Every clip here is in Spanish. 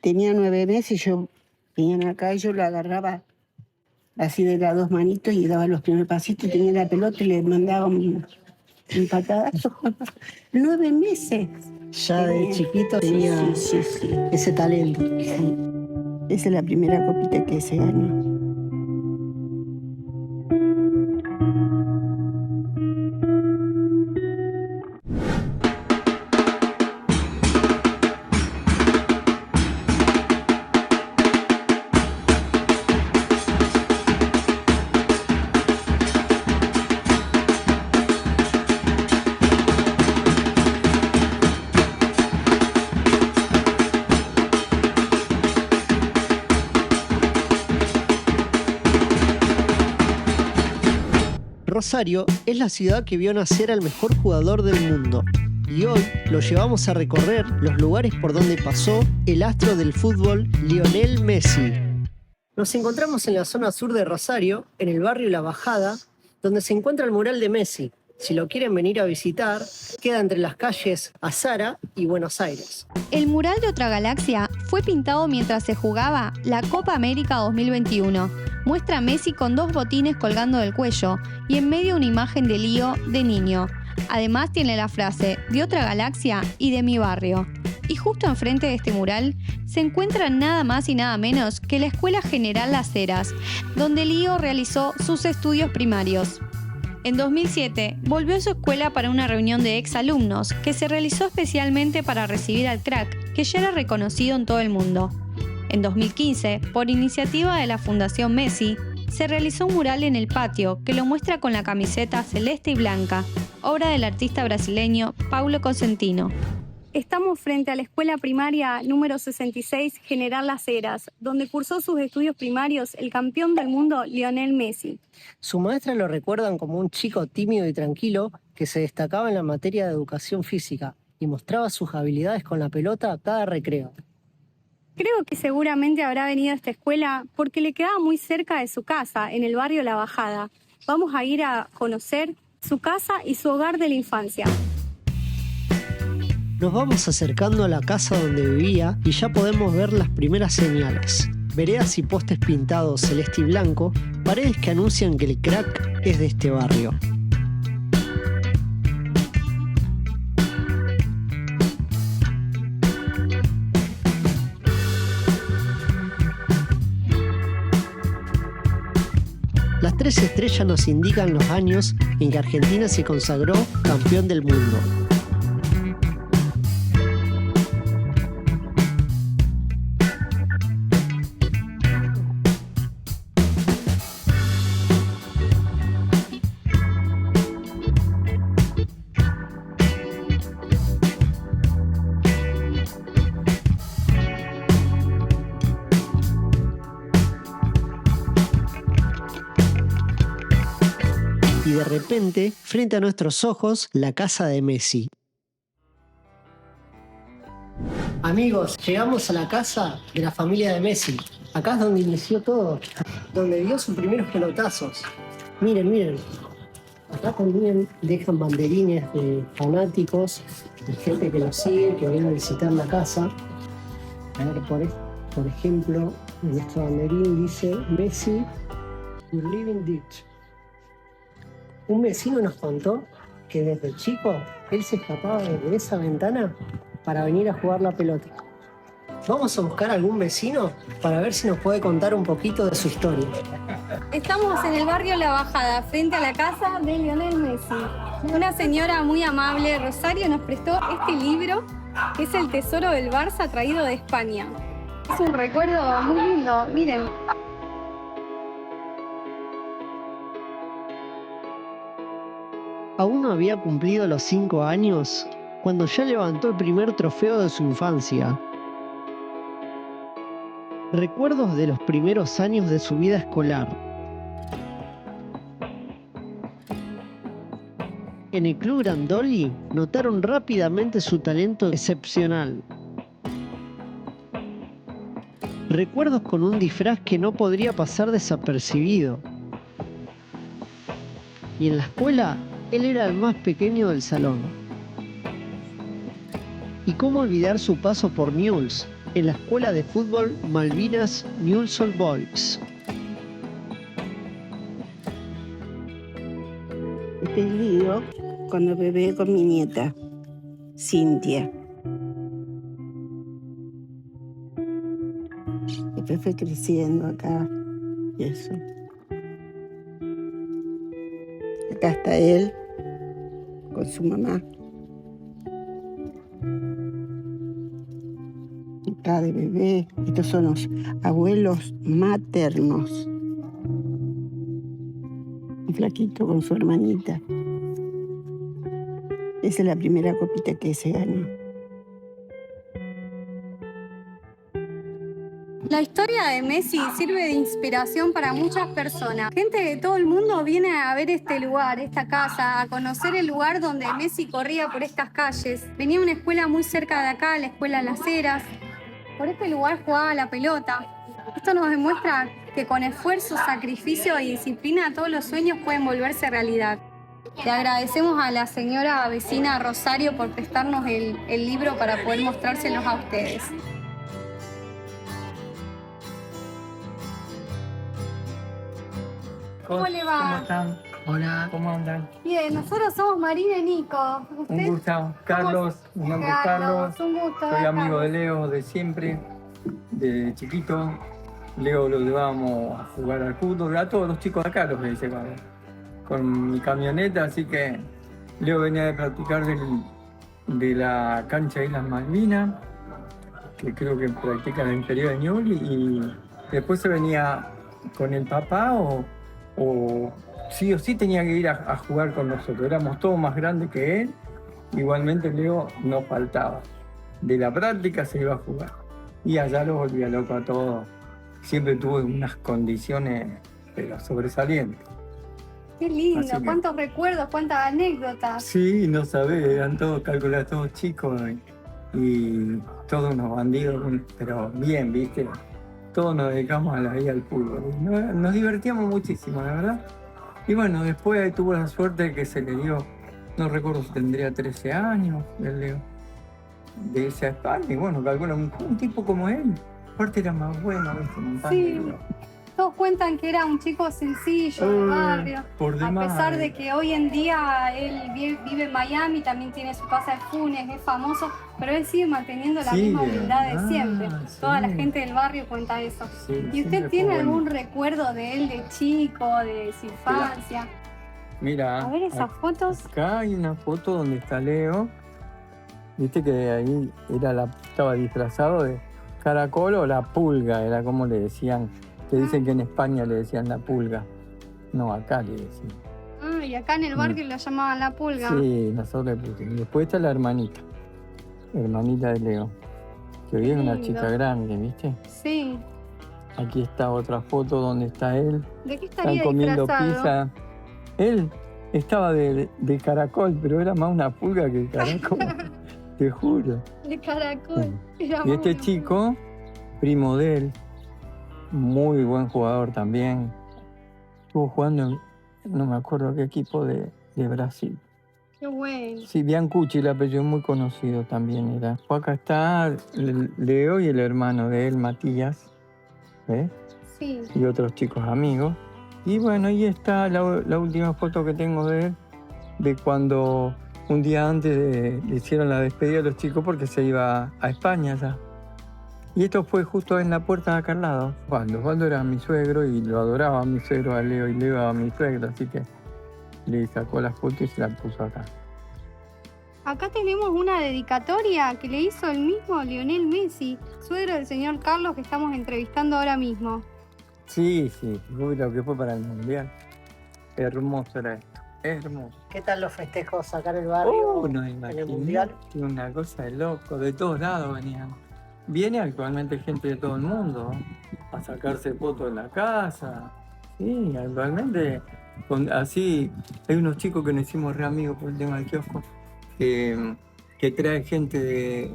Tenía 9 meses, yo venía acá y yo lo agarraba así de las dos manitos y daba los primeros pasitos, tenía la pelota y le mandaba un patadazo. 9 meses. Ya de chiquito tenía Sí. ese talento. Sí. Esa es la primera copita que se ganó. Rosario es la ciudad que vio nacer al mejor jugador del mundo. Y hoy lo llevamos a recorrer los lugares por donde pasó el astro del fútbol Lionel Messi. Nos encontramos en la zona sur de Rosario, en el barrio La Bajada, donde se encuentra el mural de Messi. Si lo quieren venir a visitar, queda entre las calles Azara y Buenos Aires. El mural de Otra Galaxia fue pintado mientras se jugaba la Copa América 2021. Muestra a Messi con 2 botines colgando del cuello y en medio una imagen de Lío de niño. Además tiene la frase de Otra Galaxia y de mi barrio. Y justo enfrente de este mural se encuentra nada más y nada menos que la Escuela General Las Heras, donde Lío realizó sus estudios primarios. En 2007 volvió a su escuela para una reunión de exalumnos que se realizó especialmente para recibir al crack, que ya era reconocido en todo el mundo. En 2015, por iniciativa de la Fundación Messi, se realizó un mural en el patio que lo muestra con la camiseta celeste y blanca, obra del artista brasileño Paulo Cosentino. Estamos frente a la escuela primaria número 66 General Las Heras, donde cursó sus estudios primarios el campeón del mundo Lionel Messi. Su maestra lo recuerdan como un chico tímido y tranquilo que se destacaba en la materia de educación física y mostraba sus habilidades con la pelota a cada recreo. Creo que seguramente habrá venido a esta escuela porque le quedaba muy cerca de su casa, en el barrio La Bajada. Vamos a ir a conocer su casa y su hogar de la infancia. Nos vamos acercando a la casa donde vivía y ya podemos ver las primeras señales. Veredas y postes pintados celeste y blanco, paredes que anuncian que el crack es de este barrio. Las 3 estrellas nos indican los años en que Argentina se consagró campeón del mundo. Y de repente, frente a nuestros ojos, la casa de Messi. Amigos, llegamos a la casa de la familia de Messi. Acá es donde inició todo, donde dio sus primeros pelotazos. Miren. Acá también dejan banderines de fanáticos, de gente que los sigue, que viene a visitar la casa. A ver, por ejemplo, en este banderín dice Messi, you're living ditch. Un vecino nos contó que desde chico él se escapaba de esa ventana para venir a jugar la pelota. Vamos a buscar a algún vecino para ver si nos puede contar un poquito de su historia. Estamos en el barrio La Bajada, frente a la casa de Lionel Messi. Una señora muy amable, Rosario, nos prestó este libro, que es el tesoro del Barça traído de España. Es un recuerdo muy lindo, miren. Aún no había cumplido los 5 años cuando ya levantó el primer trofeo de su infancia. Recuerdos de los primeros años de su vida escolar. En el Club Grandoli notaron rápidamente su talento excepcional. Recuerdos con un disfraz que no podría pasar desapercibido. Y en la escuela, él era el más pequeño del salón. ¿Y cómo olvidar su paso por Newell's, en la Escuela de Fútbol Malvinas Newell's Boys. Este es Lío cuando bebé con mi nieta, Cintia. Después fue creciendo acá y eso. Acá está él con su mamá. Acá de bebé. Estos son los abuelos maternos. Un flaquito con su hermanita. Esa es la primera copita que se ganó. La historia de Messi sirve de inspiración para muchas personas. Gente de todo el mundo viene a ver este lugar, esta casa, a conocer el lugar donde Messi corría por estas calles. Venía a una escuela muy cerca de acá, la escuela Las Heras. Por este lugar jugaba la pelota. Esto nos demuestra que con esfuerzo, sacrificio y disciplina todos los sueños pueden volverse realidad. Le agradecemos a la señora vecina Rosario por prestarnos el libro para poder mostrárselos a ustedes. ¿Cómo le va? ¿Cómo están? Hola. ¿Cómo andan? Bien, nosotros somos Marina y Nico. ¿Usted? Un gusto. Carlos, mi nombre es Carlos. Un gusto. Soy amigo Carlos. de Leo de siempre, de chiquito. Leo lo llevábamos a jugar al fútbol, a todos los chicos de acá los he llevado con mi camioneta, así que Leo venía de practicar de la cancha de Islas Malvinas, que creo que practica en el interior de Ñuble, y después se venía con el papá o sí o sí tenía que ir a jugar con nosotros. Éramos todos más grandes que él. Igualmente Leo no faltaba. De la práctica se iba a jugar. Y allá lo volvía loco a todos. Siempre tuvo unas condiciones pero sobresalientes. Qué lindo, Así que- cuántos recuerdos, cuántas anécdotas. Sí, no sabés, eran todos, calculados, todos chicos y todos unos bandidos, pero bien, ¿viste? Todos nos dedicamos a la vida al fútbol. Nos divertíamos muchísimo, la verdad. Y bueno, después ahí tuvo la suerte de que se le dio, no recuerdo si tendría 13 años, el Leo, de irse a España. Y bueno, calcula, un tipo como él, aparte era más bueno, ¿viste? Montando, Sí. pero- Todos cuentan que era un chico sencillo del barrio. por A demás. pesar de que hoy en día él vive en Miami, también tiene su casa de Funes, es famoso, pero él sigue manteniendo la misma Sigue. humildad de siempre. Sí. Toda la gente del barrio cuenta eso. Sí, ¿Y siempre usted fue tiene bueno. algún recuerdo de él de chico, de su infancia? Mira, A ver esas fotos. acá hay una foto donde está Leo. Viste que ahí estaba disfrazado de caracol o la pulga, era como le decían. Que dicen que en España le decían la pulga. No, acá le decían. Ah, y acá en el barrio lo llamaban la pulga. Sí, nosotros le pusimos. Después está la hermanita de Leo. Que hoy es una Lindo. chica grande, ¿viste? Sí. Aquí está otra foto donde está él. ¿De qué Están estaría comiendo disfrazado? pizza. Él estaba de caracol, pero era más una pulga que caracol. Te juro. De caracol. Era Y este muy- chico, primo de él, muy buen jugador también. Estuvo jugando en, no me acuerdo qué equipo de Brasil. Qué bueno. Sí, Biancucci, el apellido muy conocido también era. Acá está Leo y el hermano de él, Matías, ¿ves? Sí. Y otros chicos amigos. Y bueno, ahí está la última foto que tengo de él, de cuando un día antes le hicieron la despedida a los chicos porque se iba a España ya. Y esto fue justo en la puerta de acá al lado. Osvaldo era mi suegro y lo adoraba a mi suegro, a Leo, y Leo a mi suegro, así que le sacó la foto y se la puso acá. Acá tenemos una dedicatoria que le hizo el mismo Lionel Messi, suegro del señor Carlos que estamos entrevistando ahora mismo. Sí, fue lo que fue para el Mundial. Hermoso era esto, hermoso. ¿Qué tal los festejos acá en el barrio? No en imaginé, el Mundial? una cosa de loco, de todos lados venían. Viene actualmente gente de todo el mundo a sacarse fotos en la casa. Sí, actualmente, así, hay unos chicos que nos hicimos re amigos por el tema del kiosco, que trae gente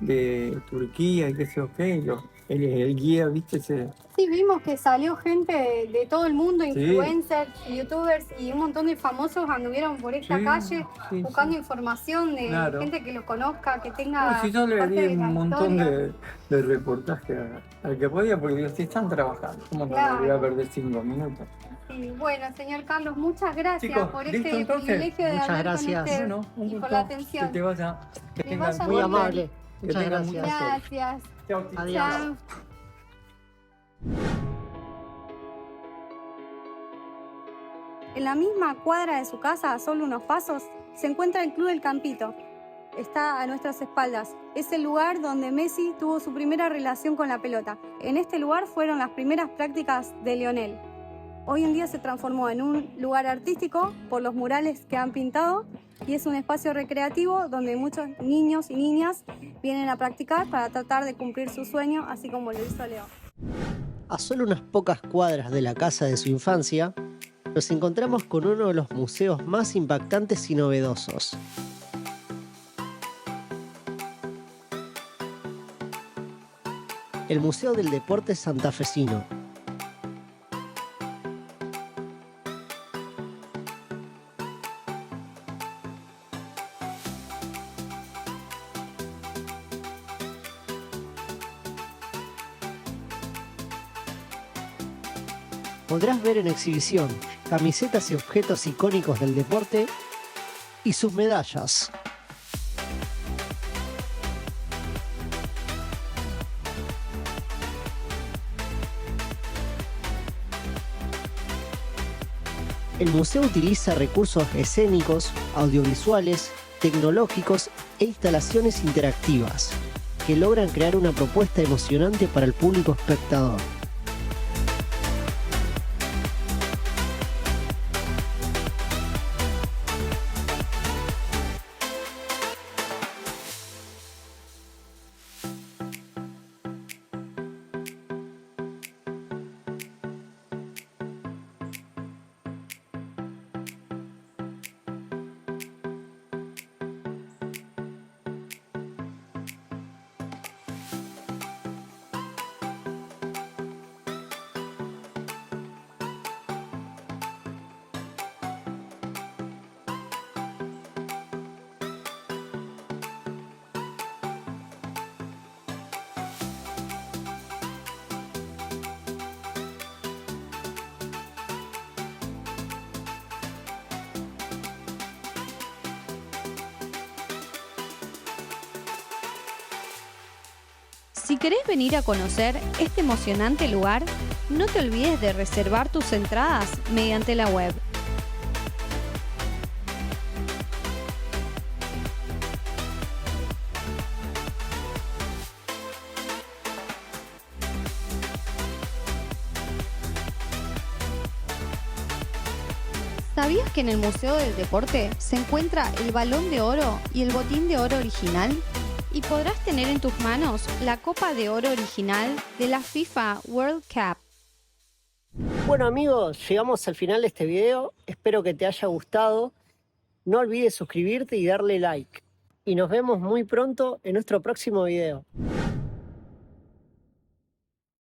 de Turquía y qué sé yo qué, y el guía, ¿viste? Sí, vimos que salió gente de todo el mundo, Sí. influencers, youtubers y un montón de famosos anduvieron por esta Sí, calle sí, buscando sí. información de Claro. gente que lo conozca, que tenga No, si yo le parte di de la un montón historia. de reportajes al que podía, porque digo, si están trabajando, ¿cómo no Claro. le voy a perder 5 minutos? Sí, bueno, señor Carlos, muchas gracias Chicos, por ¿listo, este entonces? privilegio de Muchas hablar gracias. con usted Bueno, un y gusto. por la atención. Que te vaya. Que Que tengan vaya Muy bien. amable. Que Muchas tengan gracias. mucha suerte. Gracias. Chao, chicos. Adiós. Chao. En la misma cuadra de su casa, a solo unos pasos, se encuentra el Club El Campito. Está a nuestras espaldas. Es el lugar donde Messi tuvo su primera relación con la pelota. En este lugar fueron las primeras prácticas de Lionel. Hoy en día se transformó en un lugar artístico por los murales que han pintado y es un espacio recreativo donde muchos niños y niñas vienen a practicar para tratar de cumplir su sueño, así como lo hizo Leo. A solo unas pocas cuadras de la casa de su infancia, nos encontramos con uno de los museos más impactantes y novedosos. El Museo del Deporte Santafesino. Podrás ver en exhibición camisetas y objetos icónicos del deporte y sus medallas. El museo utiliza recursos escénicos, audiovisuales, tecnológicos e instalaciones interactivas que logran crear una propuesta emocionante para el público espectador. Si querés venir a conocer este emocionante lugar, no te olvides de reservar tus entradas mediante la web. ¿Sabías que en el Museo del Deporte se encuentra el Balón de Oro y el Botín de Oro original? Y podrás tener en tus manos la Copa de Oro original de la FIFA World Cup. Bueno amigos, llegamos al final de este video. Espero que te haya gustado. No olvides suscribirte y darle like. Y nos vemos muy pronto en nuestro próximo video.